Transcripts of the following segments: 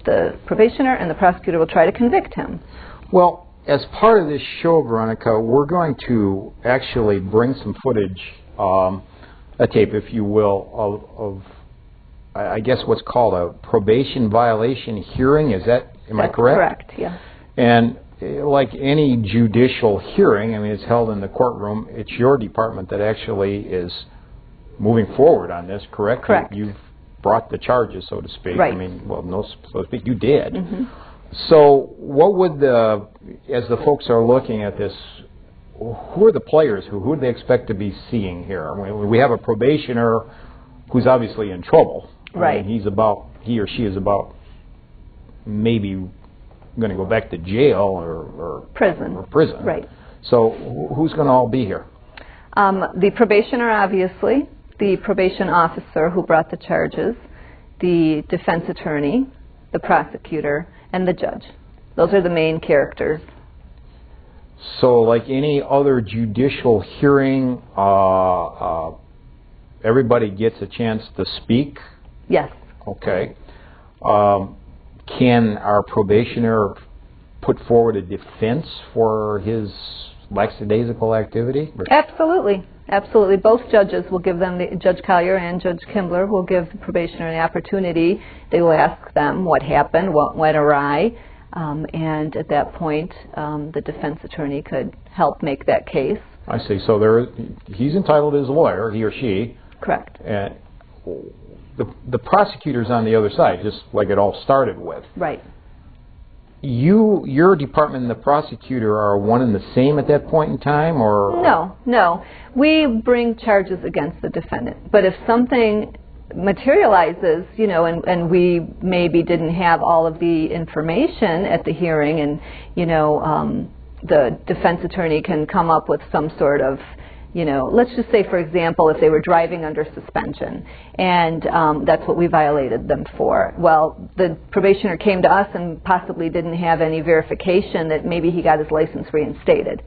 the probationer and the prosecutor will try to convict him. Well, as part of this show, Veronica, we're going to actually bring some footage, a tape, if you will, of I guess what's called a probation violation hearing. Am I correct? Correct, yeah. And like any judicial hearing, I mean, it's held in the courtroom. It's your department that actually is moving forward on this, correct? Correct. You've brought the charges, so to speak. Right. I mean, well, no, so to speak, you did. Mm-hmm. So what would as the folks are looking at this, who are the players? Who do they expect to be seeing here? I mean, we have a probationer who's obviously in trouble. Right. I mean, he or she is about maybe going to go back to jail or prison. Right. So who's going to all be here? The probationer, obviously, the probation officer who brought the charges, the defense attorney, the prosecutor, and the judge. Those are the main characters. So like any other judicial hearing, everybody gets a chance to speak? Yes. Okay. Can our probationer put forward a defense for his lackadaisical activity? Absolutely. Absolutely. Both judges will give them, Judge Collier and Judge Kimbler will give the probationer the opportunity. They will ask them what happened, what went awry, and at that point the defense attorney could help make that case. I see. So he's entitled as a lawyer, he or she. Correct. And the prosecutor's on the other side, just like it all started with. Right. Your department and the prosecutor are one and the same at that point in time, or? No. We bring charges against the defendant. But if something materializes, and we maybe didn't have all of the information at the hearing, and, the defense attorney can come up with some sort of, let's just say, for example, if they were driving under suspension, and that's what we violated them for. Well, the probationer came to us and possibly didn't have any verification that maybe he got his license reinstated.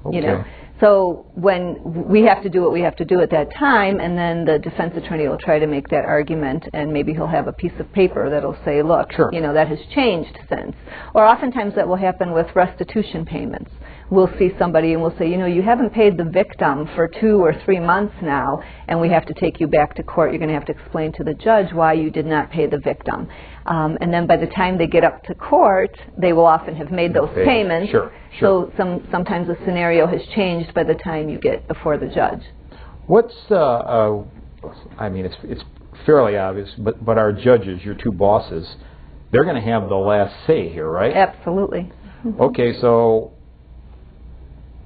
Okay. So when we have to do what we have to do at that time, and then the defense attorney will try to make that argument, and maybe he'll have a piece of paper that'll say, look, sure, that has changed since. Or oftentimes that will happen with restitution payments. We'll see somebody and we'll say, you haven't paid the victim for 2 or 3 months now, and we have to take you back to court. You're going to have to explain to the judge why you did not pay the victim. And then by the time they get up to court, they will often have made those payments. Sure. So sometimes the scenario has changed by the time you get before the judge. What's it's fairly obvious, but our judges, your two bosses, they're going to have the last say here, right? Absolutely. Mm-hmm. Okay, so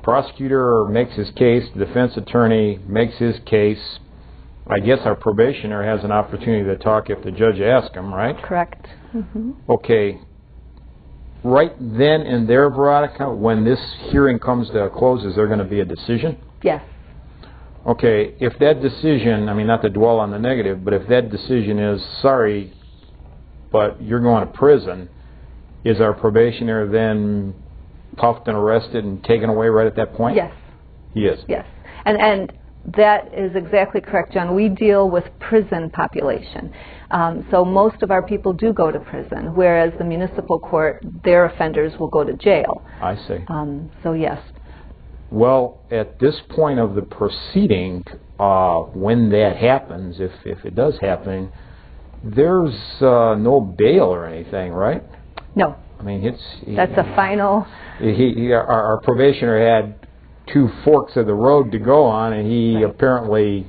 prosecutor makes his case, the defense attorney makes his case. I guess our probationer has an opportunity to talk if the judge asks him, right? Correct. Mm-hmm. Okay. Right then and there, Veronica, when this hearing comes to a close, is there going to be a decision? Yes. Okay, if that decision, not to dwell on the negative, but if that decision is, sorry, but you're going to prison, is our probationer then cuffed and arrested and taken away right at that point? Yes. He is? Yes. And that is exactly correct, John. We deal with prison population. So most of our people do go to prison, whereas the municipal court, their offenders will go to jail. I see. So yes. Well, at this point of the proceeding, when that happens, if it does happen, there's no bail or anything, right? No. That's a final. Our probationer had 2 forks of the road to go on, and he apparently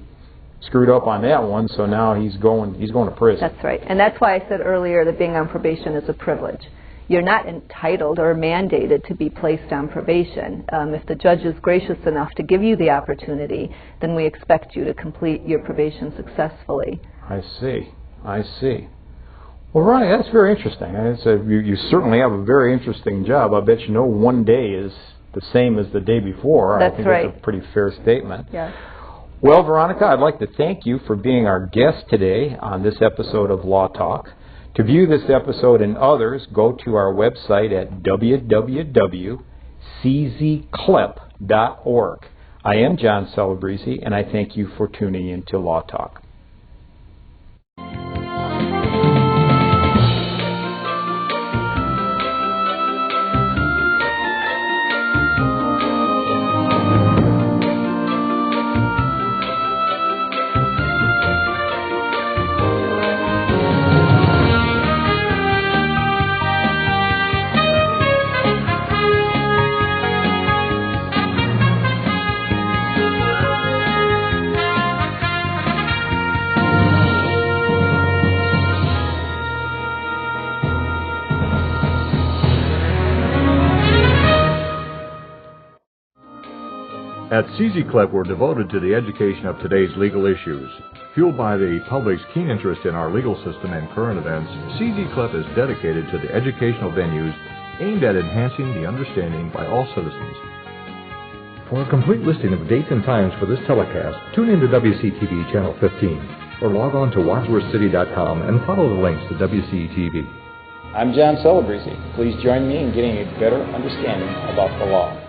screwed up on that one, so now he's going to prison. That's right. And that's why I said earlier that being on probation is a privilege. You're not entitled or mandated to be placed on probation. If the judge is gracious enough to give you the opportunity, then we expect you to complete your probation successfully. I see. Well, Ronnie, that's very interesting. You certainly have a very interesting job. I bet one day is the same as the day before. That's I think right. That's a pretty fair statement. Yes. Well, Veronica, I'd like to thank you for being our guest today on this episode of Law Talk. To view this episode and others, go to our website at www.CZ-CLEP.org. I am John Celebrezze, and I thank you for tuning in to Law Talk. At CZ-CLEP, we're devoted to the education of today's legal issues. Fueled by the public's keen interest in our legal system and current events, CZ-CLEP is dedicated to the educational venues aimed at enhancing the understanding by all citizens. For a complete listing of dates and times for this telecast, tune in to WCTV Channel 15 or log on to wadsworthcity.com and follow the links to WCTV. I'm John Celebrezze. Please join me in getting a better understanding about the law.